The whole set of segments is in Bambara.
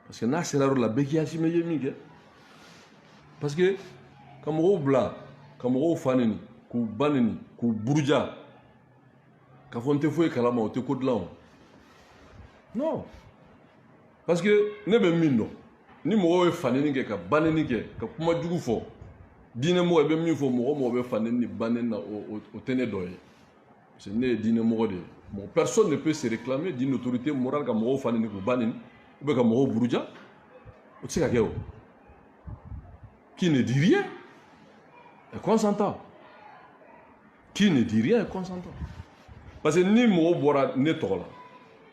Parce que n'a sera la béquille mais parce que comme on bla comme on fanini ku banini ku burja ka fonte fo kalama o te ko de non parce que ne be mindo ni mo fanini ke ka banini ke ka kuma jugu fo dine mo be mi fo mo be fanini banena o tene doye c'est ne dine mo de bon personne ne peut se réclamer d'une autorité morale comme mo fanini ku banini ou be comme mo burja o tsika keo qui ne dit rien est consentant. Qui ne dit rien est consentant. Parce que ni mo bora ne tola,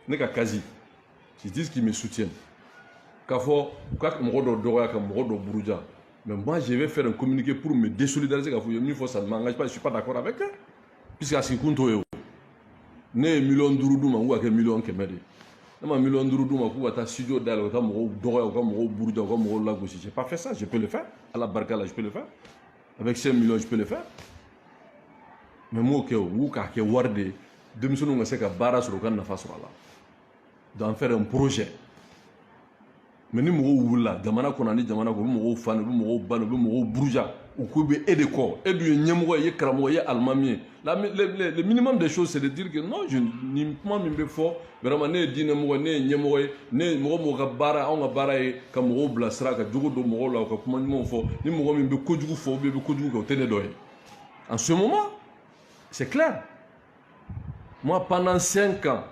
ne ka kazi. C'est ce qui me soutiennent. Kafo, quand mo do doya ka mo do buruja. Mais moi je vais faire un communiqué pour me désolidariser kafo. Il faut ça ne m'engage pas, je suis pas d'accord avec eux. Puisque à ce kunto yo. Ne million d'euros ou à million kemede. Ne million d'euros ou à ta studio dal ka mo doya ka mo buruja ka mo la gauche. J'ai pas fait ça, je peux le faire. À la barcala, je peux le faire. Avec 5 millions, je peux le faire. Mais moi, je suis warde, de me souvenir que bara sur le canne face là, d'en faire un projet. Mais ni moi là, jamana konani jamana ko mo fan, mo ban, mo bruja, ou ko be aider ko, aider nyemo ye kramo ye almami. Le minimum des choses c'est de dire que non, je ni moi me fort, vraiment ne dine mo ne nyemo ne mo ga bara, on ga bara e ka mo blasra ka jugo do mo la ka kuma mo fo, ni mo me ko jugo fo, be ko jugo ko tene doye. En ce moment, c'est clair. Moi, pendant 5 ans,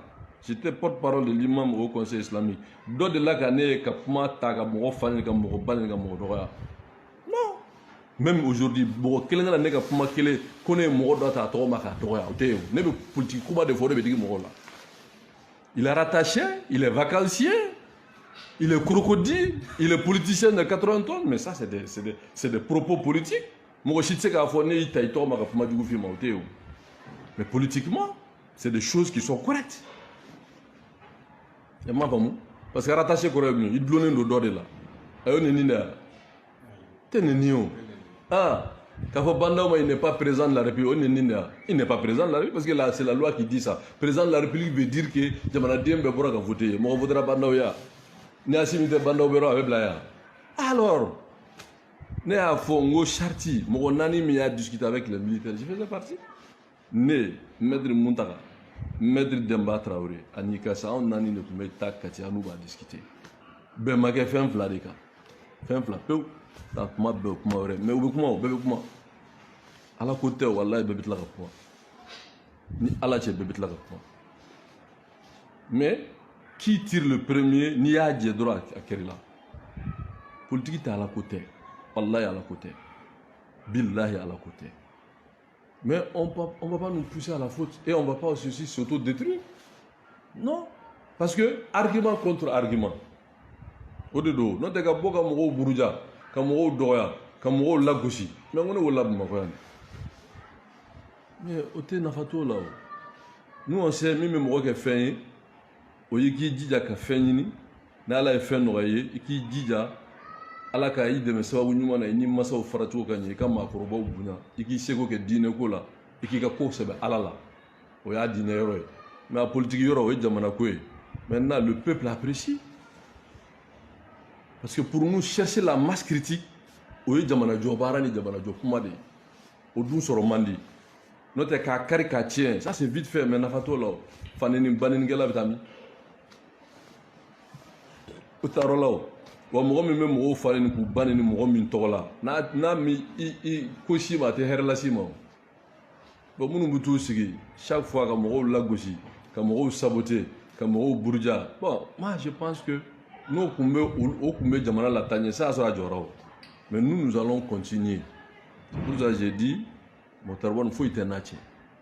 j'étais porte-parole de l'imam au Conseil islamique. D'autres de la gagné, non. Même aujourd'hui, il est rattaché, il est vacancier, il est crocodile, il est politicien de 80 tonnes, mais ça, c'est des propos politiques. Mais politiquement, c'est des choses qui sont correctes. Parce que rattaché il donne le dos de là. Il n'est pas président de la République. Il n'est pas président de la République parce que là, c'est la loi qui dit ça. Président de la République veut dire que voter. Alors, ne a fongo charti, mon nani mi a discuté avec les militaires. Je faisais partie. Ne, Maître Muntaka, Maître Demba Traoré, Anikasa, on nani ne pouvait pas nous va discuter. Ben ma fait un fla de cas, fait un fla peu, tant ma be kuma mais ou comment, à la côté wallah bebit la rapport, ni à la tche bebit la rapport. Mais qui tire le premier, ni a dit droit à Kerila. Politique est à la côté. Allah est à la côté. Billah est à la côté. Mais on ne va pas nous pousser à la faute et on ne va pas aussi s'auto-détruire. Non. Parce que argument contre argument. Au-dedans, nous avons beaucoup de Buruja, de Doya, de Lagosi. Mais on est là pour mais au-delà de là, nous on sait même moi qui fait, au lieu qui dit que fait ni, n'ala fait noyer et qui dit ala ka yi dɛmɛ sababu ɲuman na i ni masaw fara cogo ka ɲɛ i ka maakɔrɔbaw bonya i k'i seko kɛ diinɛ ko la i k'i ka ko sɛbɛ ala la o y'a diinɛ yɔrɔ ye mais a politique yɔrɔ o ye jamana ko ye maintenant le peuple apprécie parce que pour nous chercher la masse critique o ye jamana jɔ baara ni jamana jɔ kuma de ye o dun sɔrɔ man di n'o tɛ k'a kari k'a tiɲɛ ça c'est vite fait mais nafa t'o la o fanini baninikɛla bɛ taa min o taa yɔrɔ la o wa mɔgɔ min bɛ mɔgɔw falen ni k'u bani ni mɔgɔ min tɔgɔ la n'a mi i ko si ma a tɛ hɛrɛ lasi ma bon minnu bɛ t'u sigi chaque fois ka mɔgɔw lagosi ka mɔgɔw saboter ka mɔgɔw buruja bon moi je pense que n'o kun bɛ jamana la taa ɲɛ ça sɔrɔ a jɔyɔrɔ o mais nous allons continuer c'est pour ça j'ai dit Motarwan foyi tɛ n'a cɛ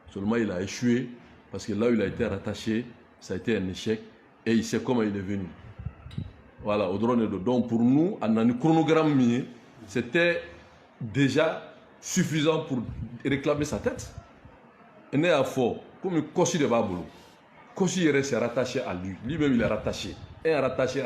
seulement il a échoué parce que là où il a été rattaché ça a été un échec et il sait comment il est venu. Voilà, au drone de donc pour nous, on a un chronogramme, c'était déjà suffisant pour réclamer sa tête. Et n'est à fort, comme Kossi de Babolo. Kossi s'est rattaché à lui, lui-même il est rattaché. Et rattaché.